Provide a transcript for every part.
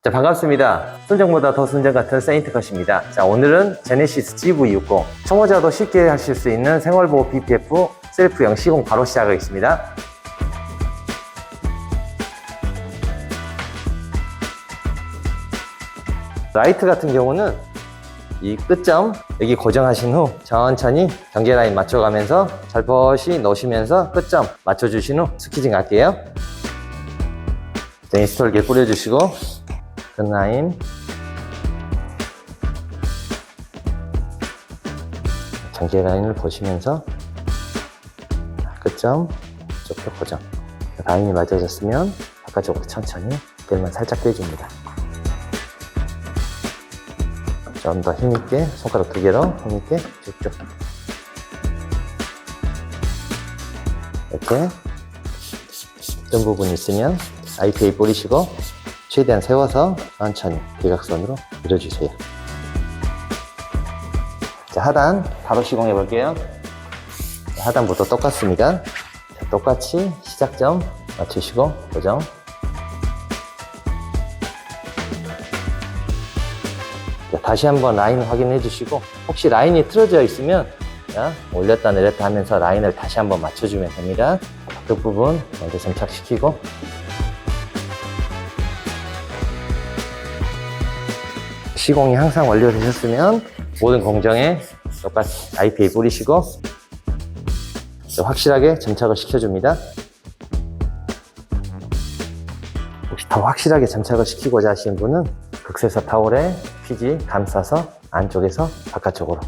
자, 반갑습니다. 순정보다 더 순정 같은 세인트컷입니다. 자, 오늘은 제네시스 GV60 초보자도 쉽게 하실 수 있는 생활보호 BPF 셀프형 시공 바로 시작하겠습니다. 라이트 같은 경우는 이 끝점 여기 고정하신 후 천천히 경계 라인 맞춰가면서 살포시 넣으시면서 끝점 맞춰주신 후 스키징 할게요. 인스톨기에 뿌려주시고 끝 라인 경계 라인을 보시면서 끝점 쪽도 고정. 라인이 맞아졌으면 바깥쪽으로 천천히 벨만 살짝 빼줍니다. 좀 더 힘있게 손가락 2개로 힘있게 쭉쭉 이렇게 뜬 부분이 있으면 IPA 뿌리시고 최대한 세워서 천천히 대각선으로 밀어주세요. 자, 하단 바로 시공해 볼게요. 하단부터 똑같습니다. 자, 똑같이 시작점 맞추시고 고정. 자, 다시 한번 라인 확인해 주시고 혹시 라인이 틀어져 있으면 자, 올렸다 내렸다 하면서 라인을 다시 한번 맞춰주면 됩니다. 끝부분 먼저 점착시키고 시공이 항상 완료되셨으면 모든 공정에 똑같이 IPA 뿌리시고 확실하게 점착을 시켜줍니다. 혹시 더 확실하게 점착을 시키고자 하시는 분은 극세사 타올에 피지 감싸서 안쪽에서 바깥쪽으로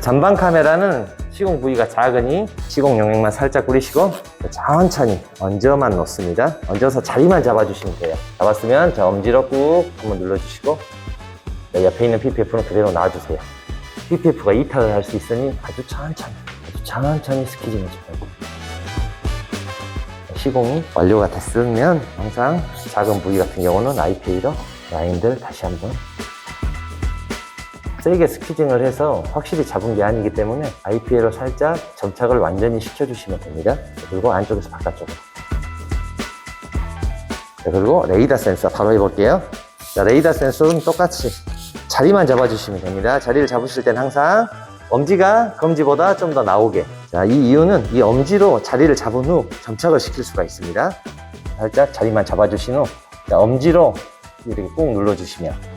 전방 카메라는 시공 부위가 작으니 시공 용액만 살짝 뿌리시고 천천히 얹어만 놓습니다. 얹어서 자리만 잡아주시면 돼요. 잡았으면 자, 엄지로 꾹 한번 눌러주시고 옆에 있는 PPF는 그대로 놔주세요. PPF가 이탈을 할 수 있으니 아주 천천히 스키징 해주세요. 시공이 완료가 됐으면 항상 작은 부위 같은 경우는 IPA로 라인들 다시 한번 세게 스키징을 해서 확실히 잡은 게 아니기 때문에 IPA로 살짝 점착을 완전히 시켜주시면 됩니다. 그리고 안쪽에서 바깥쪽으로. 그리고 레이더 센서 바로 해볼게요. 자, 레이더 센서는 똑같이 자리만 잡아주시면 됩니다. 자리를 잡으실 땐 항상 엄지가 검지보다 좀 더 나오게. 자, 이 이유는 이 엄지로 자리를 잡은 후 점착을 시킬 수가 있습니다. 살짝 자리만 잡아주신 후 자, 엄지로 이렇게 꾹 눌러주시면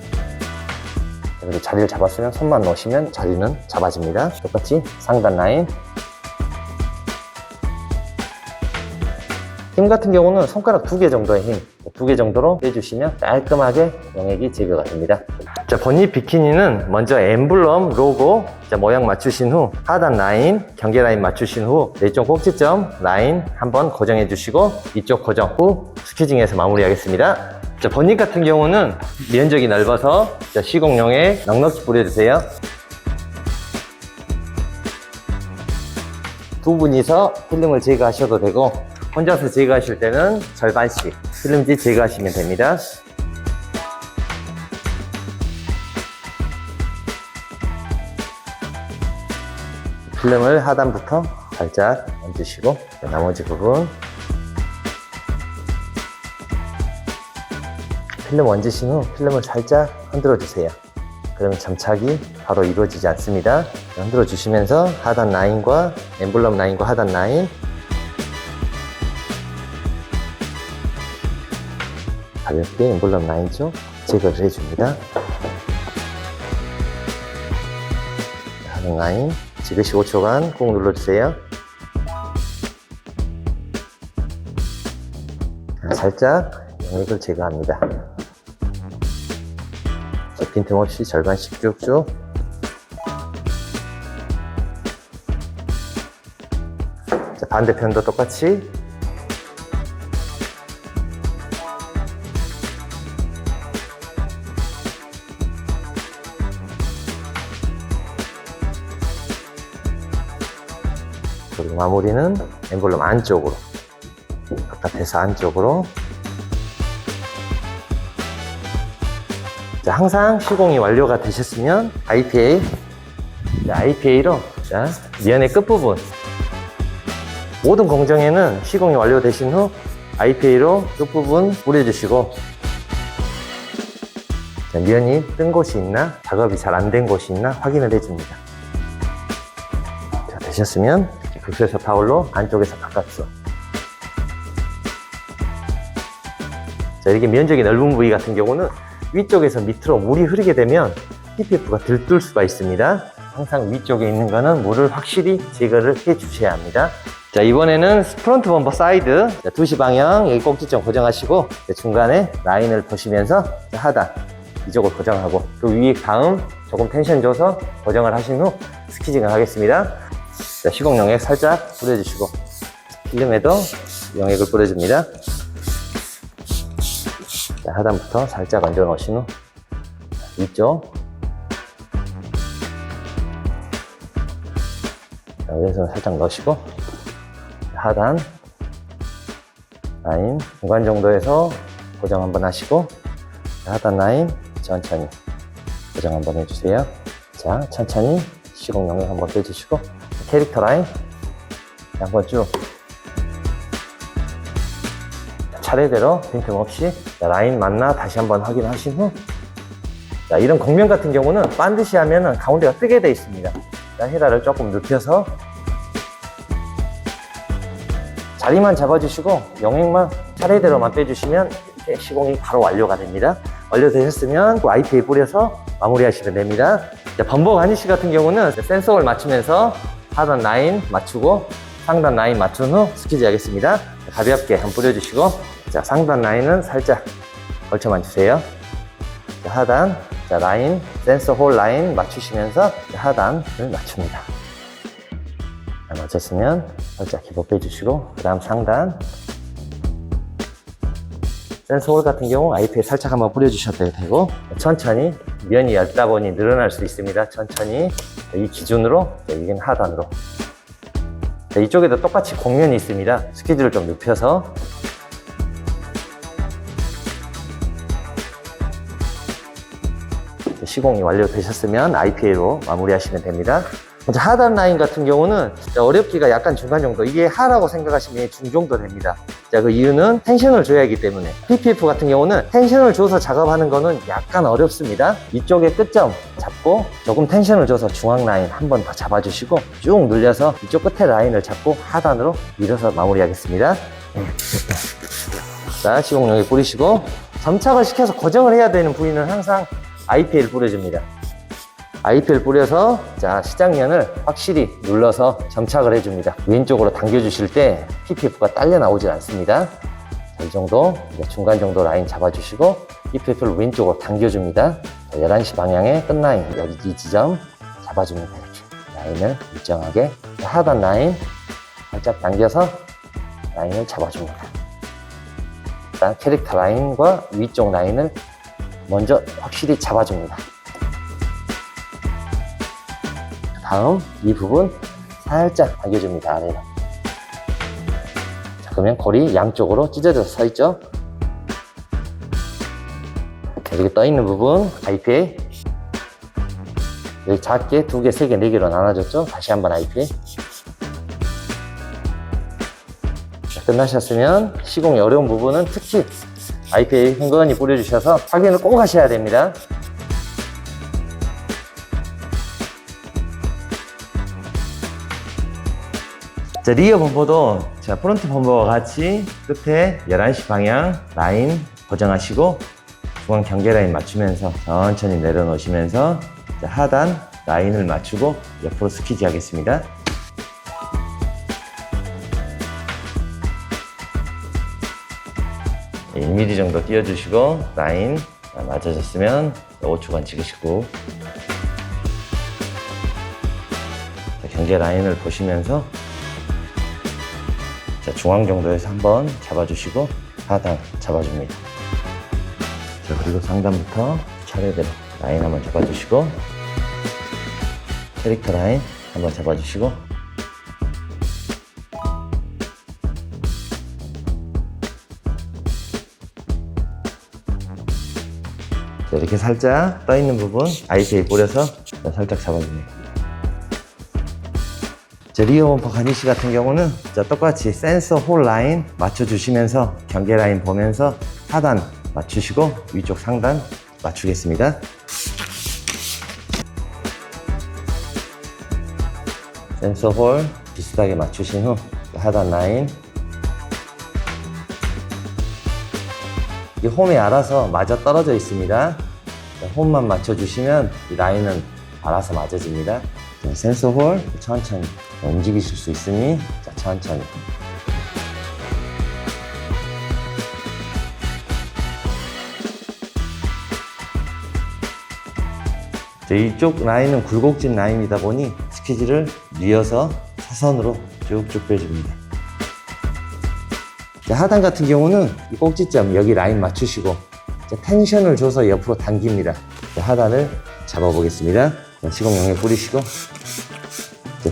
그리고 자리를 잡았으면 손만 넣으시면 자리는 잡아집니다. 똑같이 상단 라인. 힘 같은 경우는 손가락 2개 정도의 힘, 2개 정도로 빼주시면 깔끔하게 용액이 제거가 됩니다. 자, 본닛 비키니는 먼저 엠블럼 로고 모양 맞추신 후 하단 라인, 경계 라인 맞추신 후 이쪽 꼭지점 라인 한번 고정해 주시고 이쪽 고정 후 스키징해서 마무리하겠습니다. 자, 본닛 같은 경우는 면적이 넓어서 자, 시공용에 넉넉히 뿌려주세요. 두 분이서 필름을 제거하셔도 되고 혼자서 제거하실 때는 절반씩 필름지 제거하시면 됩니다. 필름을 하단부터 살짝 얹으시고 나머지 부분 필름 얹으신 후 필름을 살짝 흔들어 주세요. 그러면 점착이 바로 이루어지지 않습니다. 흔들어 주시면서 하단 라인과 엠블럼 라인과 하단 라인 가볍게 엠블럼 라인 쪽 제거를 해줍니다. 하단 라인 지그시 5초간 꾹 눌러주세요. 살짝 용액을 제거합니다. 빈틈없이 절반씩 쭉쭉 자, 반대편도 똑같이 그리고 마무리는 엠블럼 안쪽으로 바깥에서 안쪽으로 자, 항상 시공이 완료가 되셨으면 IPA로 자, 면의 끝부분 모든 공정에는 시공이 완료되신 후 IPA로 끝부분 뿌려주시고 자, 면이 뜬 곳이 있나 작업이 잘 안 된 곳이 있나 확인을 해줍니다. 자, 되셨으면 극세사 타올로 안쪽에서 바깥으로 자, 이렇게 면적이 넓은 부위 같은 경우는 위쪽에서 밑으로 물이 흐르게 되면 PPF가 들뜰 수가 있습니다. 항상 위쪽에 있는 거는 물을 확실히 제거를 해 주셔야 합니다. 자, 이번에는 프론트 범퍼 사이드 자, 2시 방향 여기 꼭지점 고정하시고 중간에 라인을 보시면서 하단 이쪽을 고정하고 그 위에 다음 조금 텐션 줘서 고정을 하신 후 스키징을 하겠습니다. 자, 시공 용액 살짝 뿌려주시고 필름에도 용액을 뿌려줍니다. 자, 하단부터 살짝 얹어 놓으신 후 위쪽 자, 위에서 살짝 넣으시고 하단 라인 중간 정도에서 고정 한번 하시고 하단 라인 천천히 고정 한번 해주세요. 자, 천천히 시공 용액 한번 빼주시고 캐릭터 라인 한번 쭉 차례대로 빈틈없이 라인 맞나 다시 한번 확인하신 후 자, 이런 곡면 같은 경우는 반드시 하면은 가운데가 뜨게 되어 있습니다. 자, 헤라를 조금 눕혀서 자리만 잡아주시고 용액만 차례대로만 빼주시면 이렇게 시공이 바로 완료가 됩니다. 완료되셨으면 IPA 뿌려서 마무리하시면 됩니다. 자, 범버 가니쉬 같은 경우는 센서를 맞추면서 하단 라인 맞추고 상단 라인 맞춘 후 스키지 하겠습니다. 가볍게 한번 뿌려주시고 자, 상단 라인은 살짝 걸쳐만 주세요. 자, 하단 자, 라인 센서 홀 라인 맞추시면서 하단을 맞춥니다. 자, 맞췄으면 살짝 기보 빼주시고 그 다음 상단 센서 홀 같은 경우 IP에 살짝 한번 뿌려주셔도 되고 천천히 면이 얇다 보니 늘어날 수 있습니다. 천천히 이 기준으로 이건 하단으로 자, 이쪽에도 똑같이 곡면이 있습니다. 스키즈를 좀 눕혀서 시공이 완료되셨으면 IPA로 마무리하시면 됩니다. 하단 라인 같은 경우는 어렵기가 약간 중간 정도 이게 하라고 생각하시면 중 정도 됩니다. 자, 그 이유는 텐션을 줘야 하기 때문에 PPF 같은 경우는 텐션을 줘서 작업하는 거는 약간 어렵습니다. 이쪽에 끝점 잡고 조금 텐션을 줘서 중앙 라인 한 번 더 잡아주시고 쭉 늘려서 이쪽 끝에 라인을 잡고 하단으로 밀어서 마무리하겠습니다. 자, 시공용액 뿌리시고 점착을 시켜서 고정을 해야 되는 부위는 항상 IPL 뿌려줍니다. IPL 뿌려서 자, 시작면을 확실히 눌러서 점착을 해줍니다. 왼쪽으로 당겨주실 때 PPF가 딸려 나오질 않습니다. 자, 이 정도 중간 정도 라인 잡아주시고 PPF를 왼쪽으로 당겨줍니다. 자, 11시 방향의 끝라인 여기 이 지점 잡아줍니다. 이렇게 라인을 일정하게 하단 라인 살짝 당겨서 라인을 잡아줍니다. 일단 캐릭터 라인과 위쪽 라인을 먼저 확실히 잡아줍니다. 다음 이 부분 살짝 당겨줍니다. 아래로. 자, 그러면 골이 양쪽으로 찢어져서 서 있죠. 여기 떠 있는 부분 IPA 여기 작게 2개, 3개, 4개로 나눠졌죠. 다시 한번 IPA. 자, 끝나셨으면 시공이 어려운 부분은 특히 IPA 흥건히 뿌려주셔서 확인을 꼭 하셔야 됩니다. 자, 리어 범퍼도 자, 프론트 범퍼와 같이 끝에 11시 방향 라인 고정하시고 중앙 경계 라인 맞추면서 천천히 내려놓으시면서 자, 하단 라인을 맞추고 옆으로 스키지 하겠습니다. 네, 1mm 정도 띄워주시고 라인 맞아졌으면 5초간 찍으시고 자, 경계 라인을 보시면서 자, 중앙 정도에서 한번 잡아주시고 하단 잡아줍니다. 자, 그리고 상단부터 차례대로 라인 한번 잡아주시고 캐릭터 라인 한번 잡아주시고 자, 이렇게 이렇게 살짝 떠 있는 부분 IPA 뿌려서 살짝 잡아줍니다. 리어 범퍼 가니쉬 같은 경우는 똑같이 센서 홀 라인 맞춰주시면서 경계 라인 보면서 하단 맞추시고 위쪽 상단 맞추겠습니다. 센서 홀 비슷하게 맞추신 후 하단 라인, 이 홈이 알아서 맞아 떨어져 있습니다. 홈만 맞춰주시면 이 라인은 알아서 맞아집니다. 센서 홀 천천히 움직이실 수 있으니 천천히. 이쪽 라인은 굴곡진 라인이다 보니 스키즈를 뉘어서 사선으로 쭉쭉 빼줍니다. 하단 같은 경우는 이 꼭지점 여기 라인 맞추시고 텐션을 줘서 옆으로 당깁니다. 하단을 잡아보겠습니다. 시공용에 뿌리시고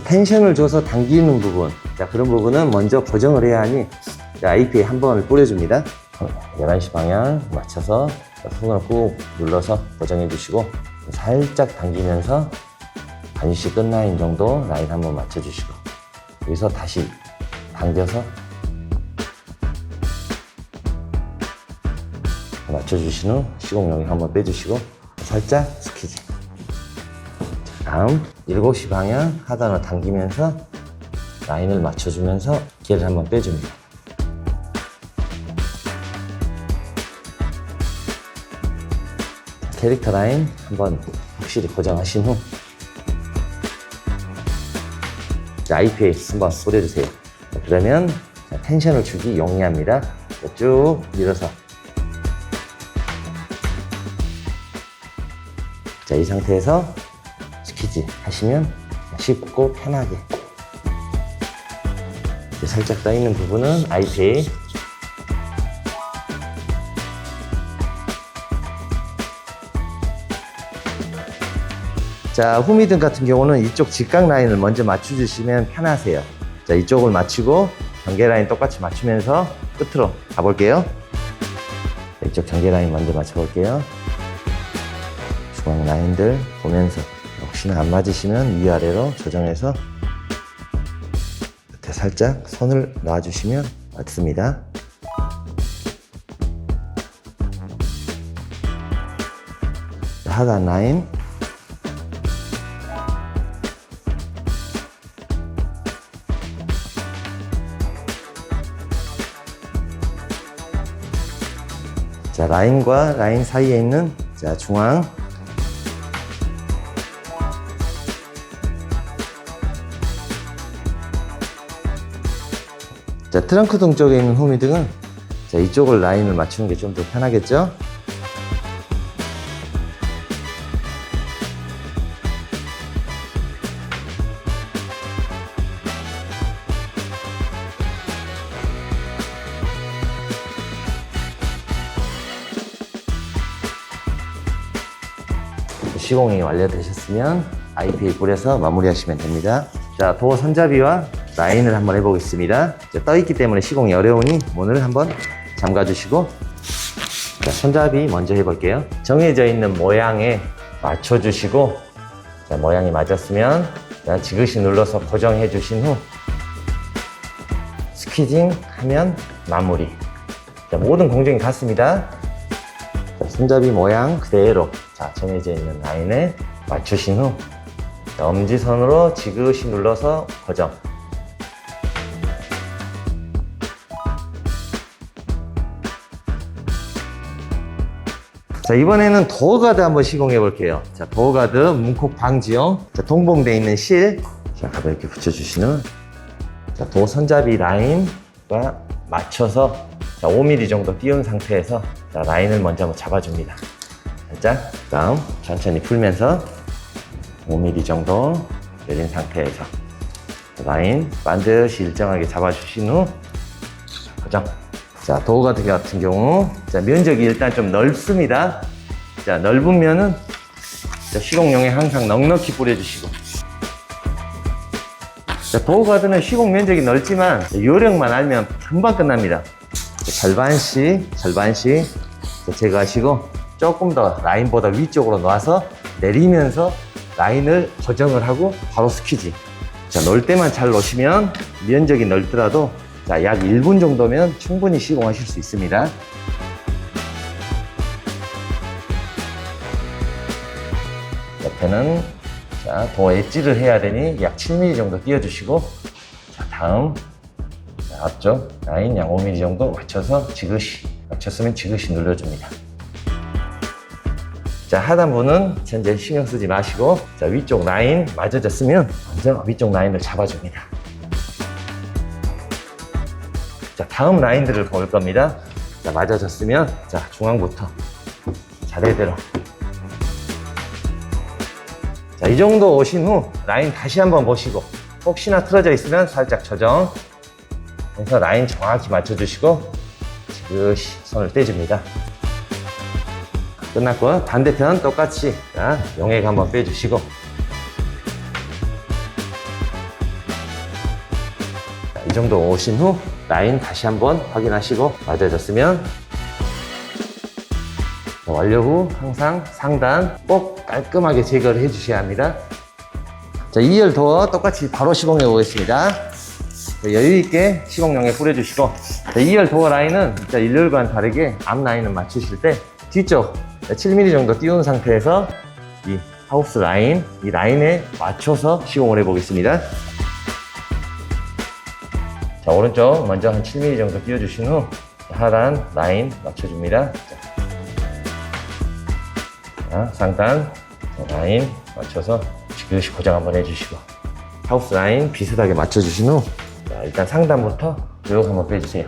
텐션을 줘서 당기는 부분, 그런 부분은 먼저 고정을 해야 하니 IPA 한 번을 뿌려줍니다. 11시 방향 맞춰서 손으로 꾹 눌러서 고정해 주시고 살짝 당기면서 가니쉬 끝 라인 정도 라인 한번 맞춰주시고 여기서 다시 당겨서 맞춰주신 후 시공용에 한번 빼주시고 살짝 스키즈. 다음 7시 방향 하단을 당기면서 라인을 맞춰주면서 기회를 한번 빼줍니다. 캐릭터 라인 한번 확실히 고정하신 후 IPA 한번 뿌려주세요. 그러면 텐션을 주기 용이합니다. 쭉 밀어서 이 상태에서 스키즈 하시면 쉽고 편하게 살짝 떠있는 부분은 IPA 후미등 같은 경우는 이쪽 직각 라인을 먼저 맞춰주시면 편하세요. 이쪽을 맞추고 경계 라인 똑같이 맞추면서 끝으로 가볼게요. 이쪽 경계 라인 먼저 맞춰볼게요. 중앙 라인들 보면서 혹시나 안 맞으시면 위아래로 조정해서 끝에 살짝 손을 놔주시면 맞습니다. 하단 라인 라인과 라인 사이에 있는 중앙 트렁크 등 쪽에 있는 후미등은 이쪽을 라인을 맞추는 게 좀 더 편하겠죠? 시공이 완료되셨으면 IPA 뿌려서 마무리하시면 됩니다. 도어 손잡이와 라인을 한번 해보겠습니다. 떠있기 때문에 시공이 어려우니 문을 한번 잠가주시고 손잡이 먼저 해볼게요. 정해져 있는 모양에 맞춰주시고 모양이 맞았으면 지그시 눌러서 고정해 주신 후 스퀴징 하면 마무리. 모든 공정이 같습니다. 손잡이 모양 그대로 정해져 있는 라인에 맞추신 후 엄지손으로 지그시 눌러서 고정. 이번에는 도어가드 한번 시공해 볼게요. 도어가드 문콕 방지용 동봉되어 있는 실 가볍게 붙여주신 후 도어 손잡이 라인과 맞춰서 5mm 정도 띄운 상태에서 라인을 먼저 한번 잡아줍니다. 살짝 다음 천천히 풀면서 5mm 정도 내린 상태에서 라인 반드시 일정하게 잡아주신 후 고정. 도어가드 같은 경우 면적이 일단 좀 넓습니다. 넓으면은 시공용에 항상 넉넉히 뿌려주시고 도어가드는 시공 면적이 넓지만 요령만 알면 금방 끝납니다. 절반씩 제거하시고 조금 더 라인보다 위쪽으로 놔서 내리면서 라인을 고정을 하고 바로 스퀴지. 자, 넣을 때만 잘 넣으시면 면적이 넓더라도 자, 약 1분 정도면 충분히 시공하실 수 있습니다. 옆에는 자, 더 엣지를 해야 되니 약 7mm 정도 띄워주시고, 자, 다음 자, 앞쪽 라인 약 5mm 정도 맞춰서 지그시, 맞췄으면 지그시 눌러줍니다. 자, 하단부는 현재 신경 쓰지 마시고, 자, 위쪽 라인 맞아졌으면 먼저 위쪽 라인을 잡아줍니다. 자, 다음 라인들을 볼 겁니다. 자, 맞아졌으면 자, 중앙부터 자대대로. 자, 이 정도 오신 후 라인 다시 한번 보시고, 혹시나 틀어져 있으면 살짝 조정 해서 라인 정확히 맞춰주시고 지그시 손을 떼줍니다. 끝났고요. 반대편 똑같이 자, 용액 한번 빼주시고, 자, 이 정도 오신 후 라인 다시 한번 확인하시고 맞아졌으면 자, 완료 후 항상 상단 꼭 깔끔하게 제거를 해주셔야 합니다. 자, 2열 도어 똑같이 바로 시공해 보겠습니다. 자, 여유있게 시공용에 뿌려주시고, 자, 2열 도어 라인은 1열과는 다르게 앞 라인을 맞추실 때 뒤쪽 7mm 정도 띄운 상태에서 이 하우스 라인, 이 라인에 맞춰서 시공을 해보겠습니다. 자, 오른쪽 먼저 한 7mm 정도 띄워주신 후 하단 라인 맞춰줍니다. 자, 상단 라인 맞춰서 지그시 고정 한번 해주시고, 하우스 라인 비슷하게 맞춰주신 후 자, 일단 상단부터 쭉 한번 빼주세요.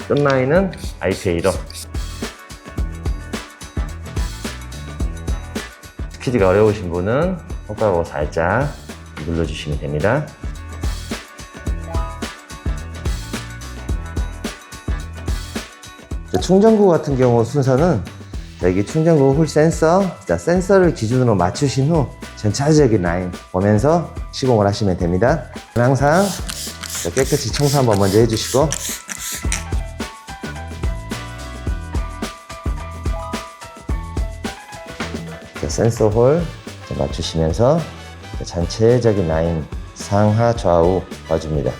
끝라인은 IPA로. 스퀴즈가 어려우신 분은 손가락으로 살짝 눌러주시면 됩니다. 충전구 같은 경우 순서는 여기 충전구 홀 센서, 자, 센서를 기준으로 맞추신 후 전체적인 라인 보면서 시공을 하시면 됩니다. 항상 깨끗이 청소 한번 먼저 해주시고, 센서 홀 맞추시면서 전체적인 라인 상하 좌우 봐줍니다.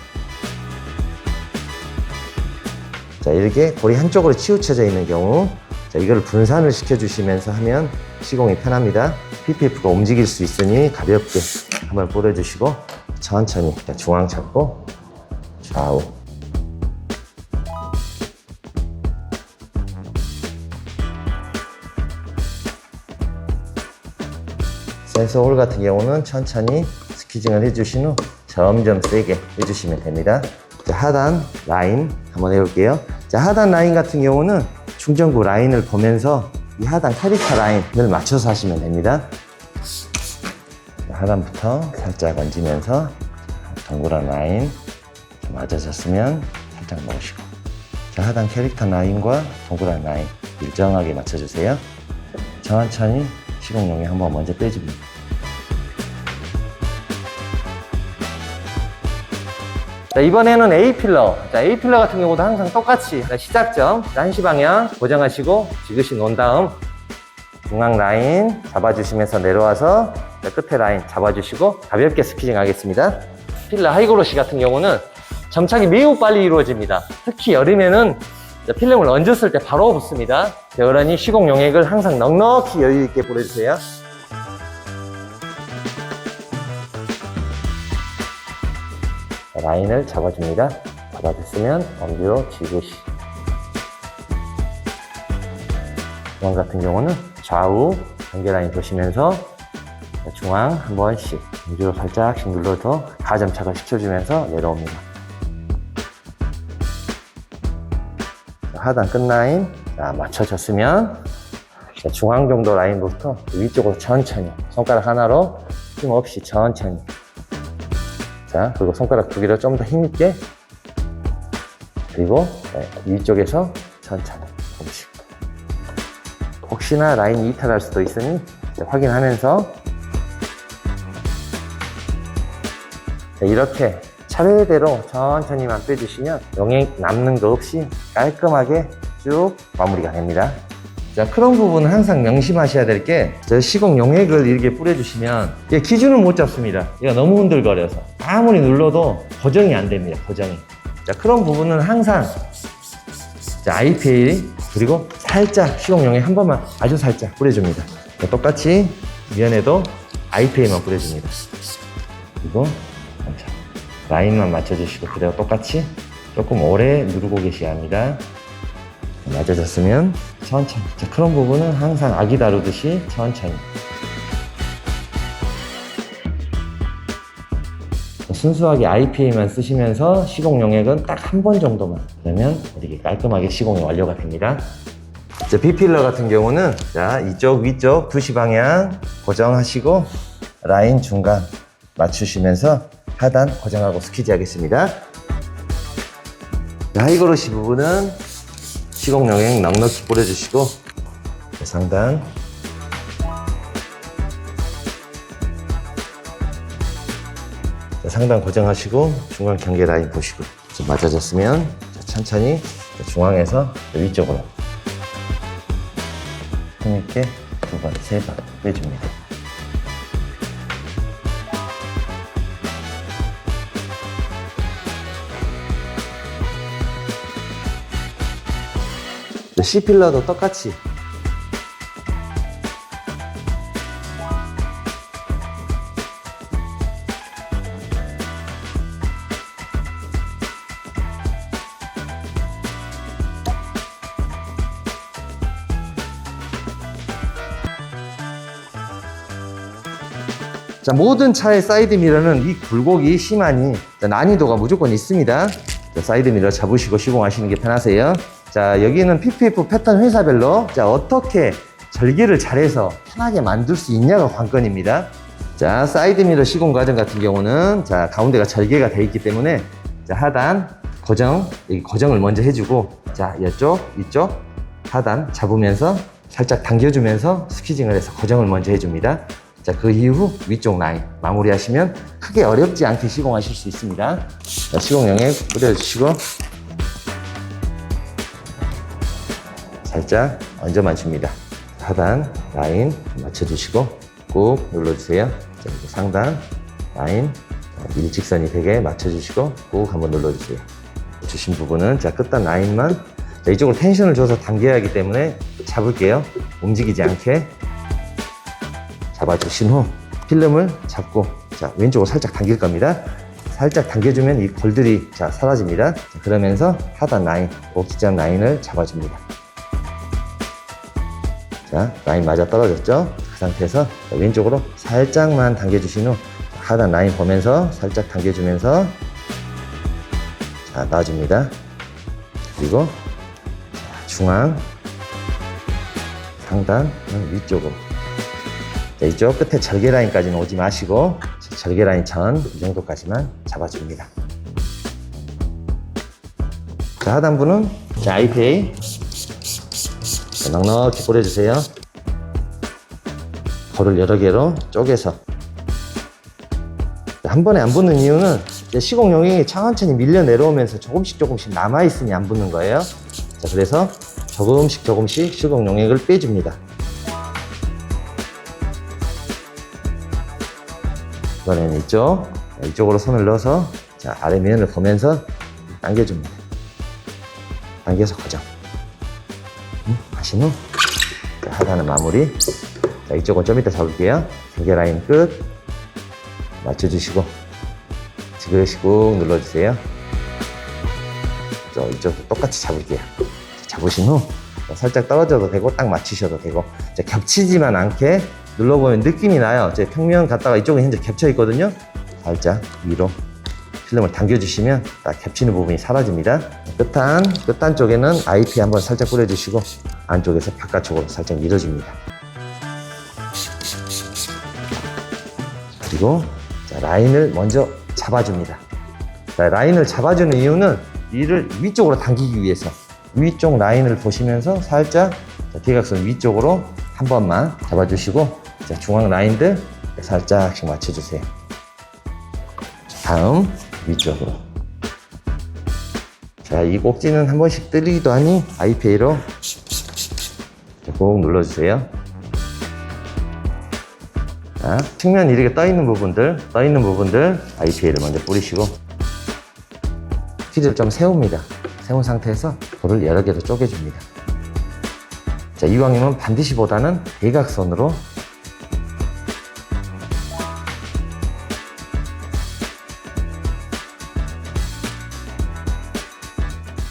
자, 이렇게 골이 한쪽으로 치우쳐져 있는 경우 자, 이걸 분산을 시켜주시면서 하면 시공이 편합니다. PPF가 움직일 수 있으니 가볍게 한번 뿌려주시고 천천히 중앙 잡고 좌우. 센서 홀 같은 경우는 천천히 스퀴징을 해주신 후 점점 세게 해주시면 됩니다. 자, 하단 라인 한번 해볼게요. 자, 하단 라인 같은 경우는 충전구 라인을 보면서 이 하단 캐릭터 라인을 맞춰서 하시면 됩니다. 자, 하단부터 살짝 얹으면서 동그란 라인 맞아졌으면 살짝 넣으시고, 자, 하단 캐릭터 라인과 동그란 라인 일정하게 맞춰주세요. 천천히 시공용에 한번 먼저 빼줍니다. 자, 이번에는 A필러. 자, A필러 같은 경우도 항상 똑같이 자, 시작점 한시 방향 고정하시고 지그시 놓은 다음 중앙 라인 잡아주시면서 내려와서 자, 끝에 라인 잡아주시고 가볍게 스퀴징 하겠습니다. 필러 하이그로시 같은 경우는 점착이 매우 빨리 이루어집니다. 특히 여름에는 필름을 얹었을 때 바로 붙습니다. 그러니 시공 용액을 항상 넉넉히 여유 있게 뿌려주세요. 라인을 잡아줍니다. 잡아줬으면 엄지로 지그시. 중앙 같은 경우는 좌우 경계 라인 보시면서 중앙 한 번씩 엄지로 살짝씩 눌러서 가점착을 시켜주면서 내려옵니다. 하단 끝라인 맞춰졌으면 중앙 정도 라인부터 위쪽으로 천천히 손가락 하나로 힘없이 천천히, 자, 그리고 손가락 두 개로 좀 더 힘있게, 그리고 위쪽에서 천천히 조금씩. 혹시나 라인이 이탈할 수도 있으니 확인하면서 이렇게 차례대로 천천히만 빼주시면 용액 남는 거 없이 깔끔하게 쭉 마무리가 됩니다. 자, 그런 부분은 항상 명심하셔야 될 게, 저 시공 용액을 이렇게 뿌려주시면 이게 기준을 못 잡습니다. 얘가 너무 흔들거려서 아무리 눌러도 고정이 안 됩니다. 고정이. 자, 그런 부분은 항상 자, IPA 그리고 살짝 시공 용액 한 번만 아주 살짝 뿌려줍니다. 자, 똑같이 면에도 IPA만 뿌려줍니다. 그리고 라인만 맞춰주시고 그대로 똑같이 조금 오래 누르고 계셔야 합니다. 맞아졌으면 천천히. 자, 그런 부분은 항상 아기 다루듯이 천천히. 순수하게 IPA만 쓰시면서 시공 용액은 딱 한 번 정도만. 그러면 이렇게 깔끔하게 시공이 완료가 됩니다. 자, B필러 같은 경우는 자, 이쪽 위쪽 2시 방향 고정하시고 라인 중간 맞추시면서 하단 고정하고 스퀴즈 하겠습니다. 하이그로시 부분은 시공 용액 넉넉히 뿌려주시고 상단 상단 고정하시고 중간 경계 라인 보시고 좀 맞아졌으면 천천히 중앙에서 위쪽으로 힘있게 2번, 3번 빼줍니다. C필러도 똑같이 자, 모든 차의 사이드 미러는 이 굴곡이 심하니 난이도가 무조건 있습니다. 자, 사이드 미러 잡으시고 시공하시는 게 편하세요. 자, 여기는 PPF 패턴 회사별로 자, 어떻게 절개를 잘해서 편하게 만들 수 있냐가 관건입니다. 자, 사이드 미러 시공 과정 같은 경우는 자, 가운데가 절개가 되어 있기 때문에 자, 하단 고정, 여기 고정을 먼저 해주고 자, 이쪽 하단 잡으면서 살짝 당겨주면서 스퀴징을 해서 고정을 먼저 해줍니다. 자, 그 이후 위쪽 라인 마무리하시면 크게 어렵지 않게 시공하실 수 있습니다. 자, 시공 용액 뿌려주시고 살짝 얹어만 줍니다. 하단 라인 맞춰주시고 꾹 눌러주세요. 자, 상단 라인 일직선이 되게 맞춰주시고 꾹 한번 눌러주세요. 주신 부분은 자, 끝단 라인만 자, 이쪽으로 텐션을 줘서 당겨야 하기 때문에 잡을게요. 움직이지 않게 잡아주신 후 필름을 잡고 자, 왼쪽으로 살짝 당길 겁니다. 살짝 당겨주면 이 골들이 자, 사라집니다. 자, 그러면서 하단 라인, 오기장 라인을 잡아줍니다. 자, 라인 맞아 떨어졌죠? 그 상태에서 자, 왼쪽으로 살짝만 당겨주신 후 하단 라인 보면서 살짝 당겨주면서 자, 놔줍니다. 그리고 자, 중앙, 상단, 위쪽으로 자, 이쪽 끝에 절개 라인까지는 오지 마시고 절개 라인 전 이 정도까지만 잡아줍니다. 자, 하단부는 자, IPA 자, 넉넉히 뿌려주세요. 거를 여러 개로 쪼개서 한 번에 안 붙는 이유는 시공용이 천천히 밀려 내려오면서 조금씩 남아있으니 안 붙는 거예요. 자, 그래서 조금씩 시공 용액을 빼줍니다. 이번에는 이쪽으로 손을 넣어서 자, 아래면을 보면서 당겨줍니다. 당겨서 고정. 하신 후 자, 하단은 마무리. 자, 이쪽은 좀 이따 잡을게요. 경계 라인 끝 맞춰주시고 지그시 꾹 눌러주세요. 이쪽도 똑같이 잡을게요. 잡으신 후 살짝 떨어져도 되고 딱 맞추셔도 되고 자, 겹치지만 않게 눌러보면 느낌이 나요. 제 평면 갔다가 이쪽은 현재 겹쳐 있거든요. 살짝 위로 필름을 당겨주시면 딱 겹치는 부분이 사라집니다. 끝단 쪽에는 IP 한번 살짝 뿌려주시고 안쪽에서 바깥쪽으로 살짝 밀어줍니다. 그리고 자, 라인을 먼저 잡아줍니다. 자, 라인을 잡아주는 이유는 이를 위쪽으로 당기기 위해서 위쪽 라인을 보시면서 살짝 자, 대각선 위쪽으로 한 번만 잡아주시고, 자, 중앙 라인들 살짝씩 맞춰주세요. 자, 다음 위쪽으로. 자, 이 꼭지는 한 번씩 뜰리기도 하니 아이페이로 꼭 눌러주세요. 자, 측면 이렇게 떠있는 부분들 아이페이를 먼저 뿌리시고, 퀴즈를 좀 세웁니다. 세운 상태에서 볼을 여러 개로 쪼개줍니다. 자, 이왕이면 반드시보다는 대각선으로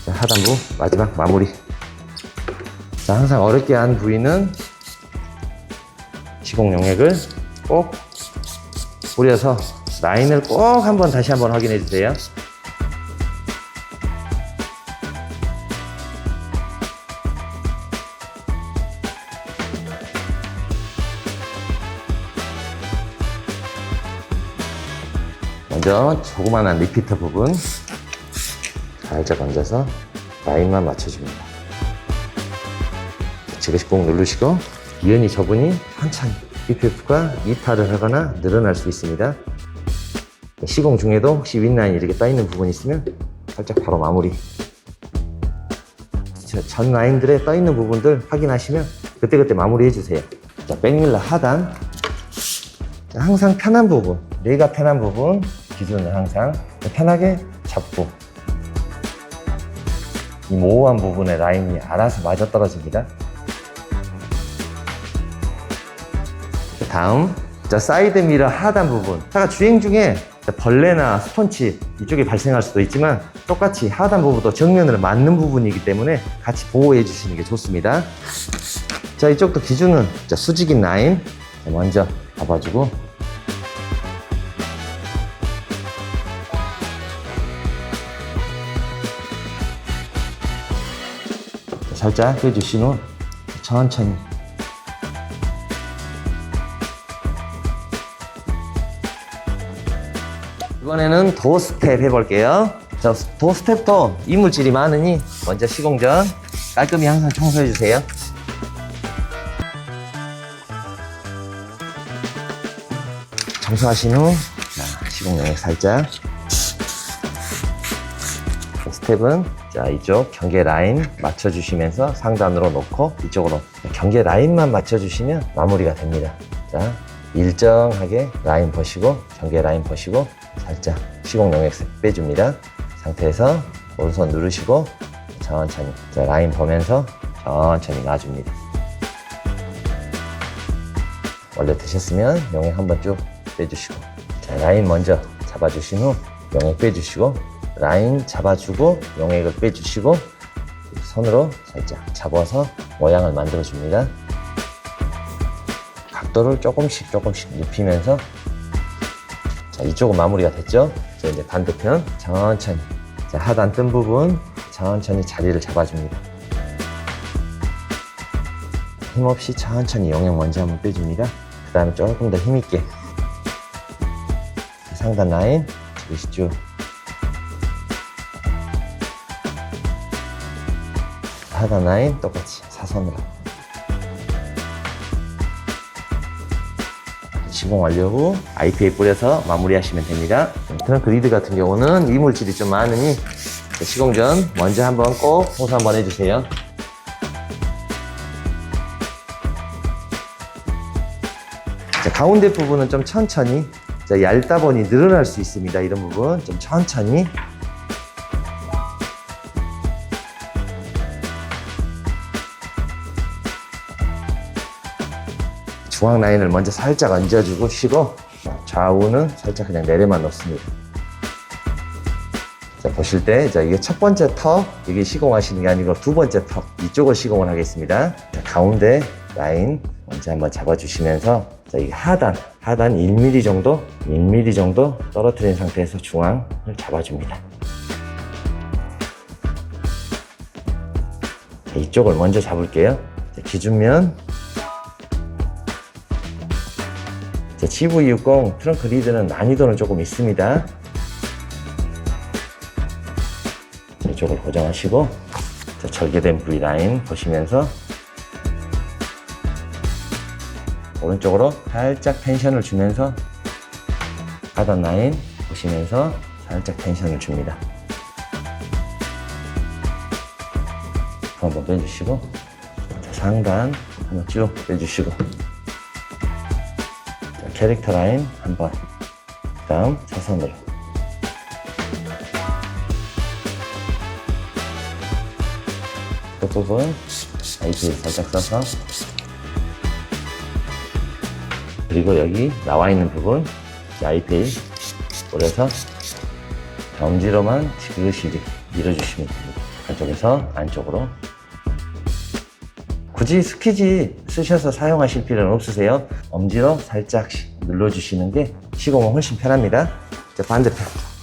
자, 하단부 마지막 마무리. 자, 항상 어렵게 한 부위는 시공 용액을 꼭 뿌려서 라인을 꼭 한번 다시 한번 확인해 주세요. 먼저 조그만한 리피터 부분 살짝 얹어서 라인만 맞춰줍니다. 지그시 꼭 누르시고, 유연히 저분이 천천히 BPF가 이탈을 하거나 늘어날 수 있습니다. 시공 중에도 혹시 윗라인 이렇게 떠있는 부분이 있으면 살짝 바로 마무리. 전 라인들에 떠있는 부분들 확인하시면 그때그때 마무리 해주세요. 자, 백밀러 하단. 자, 항상 편한 부분, 내가 편한 부분 기준을 항상 편하게 잡고, 이 모호한 부분의 라인이 알아서 맞아떨어집니다. 다음, 자, 사이드 미러 하단 부분. 제가 주행 중에 벌레나 스펀치 이쪽에 발생할 수도 있지만 똑같이 하단 부분도 정면으로 맞는 부분이기 때문에 같이 보호해 주시는 게 좋습니다. 자, 이쪽도 기준은 자, 수직인 라인 먼저 잡아주고, 살짝 빼주신 후 천천히 이번에는 도어 스텝 해볼게요. 자, 도어 스텝도 이물질이 많으니 먼저 시공 전 깔끔히 항상 청소해 주세요. 청소하신 후 자, 시공 용액 살짝. 스텝은 자, 이쪽 경계 라인 맞춰주시면서 상단으로 놓고 이쪽으로 경계 라인만 맞춰주시면 마무리가 됩니다. 자, 일정하게 라인 보시고 경계 라인 보시고 살짝 시공 용액 빼줍니다. 상태에서 오른손 누르시고 천천히 자, 라인 보면서 천천히 놔줍니다. 원래 드셨으면 용액 한번 쭉 빼주시고, 자, 라인 먼저 잡아주신 후 용액 빼주시고, 라인 잡아주고 용액을 빼주시고, 손으로 살짝 잡아서 모양을 만들어 줍니다. 각도를 조금씩 눕히면서, 자, 이쪽은 마무리가 됐죠? 자, 이제 반대편 천천히 자, 하단 뜬 부분 천천히 자리를 잡아줍니다. 힘없이 천천히 용액 먼저 한번 빼줍니다. 그 다음에 조금 더 힘있게 상단 라인 지그시 하단 라인 똑같이 사선으로 시공 완료 후 IPA 뿌려서 마무리하시면 됩니다. 트렁크 리드 같은 경우는 이물질이 좀 많으니 시공 전 먼저 한번 꼭 호소 한번 해주세요. 자, 가운데 부분은 좀 천천히, 자, 얇다 보니 늘어날 수 있습니다. 이런 부분 좀 천천히. 중앙 라인을 먼저 살짝 얹어주고 쉬고, 좌우는 살짝 그냥 내려만 놓습니다. 자, 보실 때, 자, 이게 첫 번째 턱, 이게 시공하시는 게 아니고 두 번째 턱, 이쪽을 시공을 하겠습니다. 자, 가운데 라인 먼저 한번 잡아주시면서, 자, 이게 하단 1mm 정도 떨어뜨린 상태에서 중앙을 잡아줍니다. 자, 이쪽을 먼저 잡을게요. 자, 기준면. 자, GV60 트렁크 리드는 난이도는 조금 있습니다. 자, 이쪽을 고정하시고, 자, 절개된 V 라인 보시면서 오른쪽으로 살짝 텐션을 주면서 하단 라인 보시면서 살짝 텐션을 줍니다. 한번 빼주시고, 자, 상단 한번 쭉 빼주시고, 자, 캐릭터 라인 한번, 그 다음 차선으로, 끝부분 아이피 살짝 써서, 그리고 여기 나와 있는 부분 아이피 올려서 엄지로만 지그시 밀어주시면 됩니다. 안쪽에서 안쪽으로. 굳이 스퀴지 쓰셔서 사용하실 필요는 없으세요. 엄지로 살짝 눌러주시는 게 시공은 훨씬 편합니다. 자,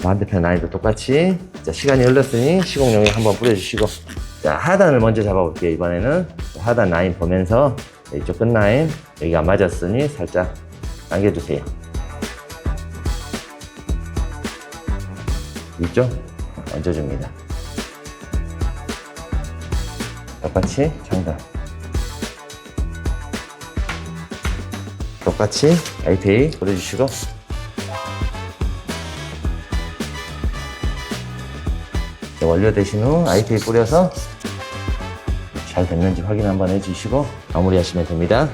반대편 라인도 똑같이. 자, 시간이 흘렀으니 시공용에 한번 뿌려주시고, 자, 하단을 먼저 잡아볼게요. 이번에는 하단 라인 보면서 이쪽 끝 라인 여기가 맞았으니 살짝 당겨주세요. 이쪽 얹어줍니다. 똑같이 상단, 똑같이 IPA 뿌려주시고, 완료되신 후 IPA 뿌려서 잘 됐는지 확인 한번 해주시고 마무리하시면 됩니다.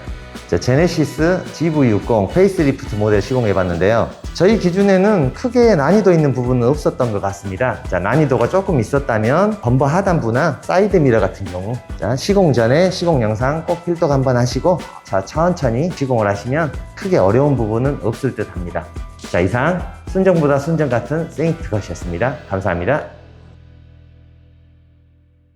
자, 제네시스 GV60 페이스리프트 모델 시공해봤는데요. 저희 기준에는 크게 난이도 있는 부분은 없었던 것 같습니다. 자, 난이도가 조금 있었다면 범버 하단부나 사이드 미러 같은 경우, 자, 시공 전에 시공 영상 꼭 필독 한번 하시고, 자, 천천히 시공을 하시면 크게 어려운 부분은 없을 듯 합니다. 자, 이상 순정보다 순정 같은 세인트 것이었습니다. 감사합니다.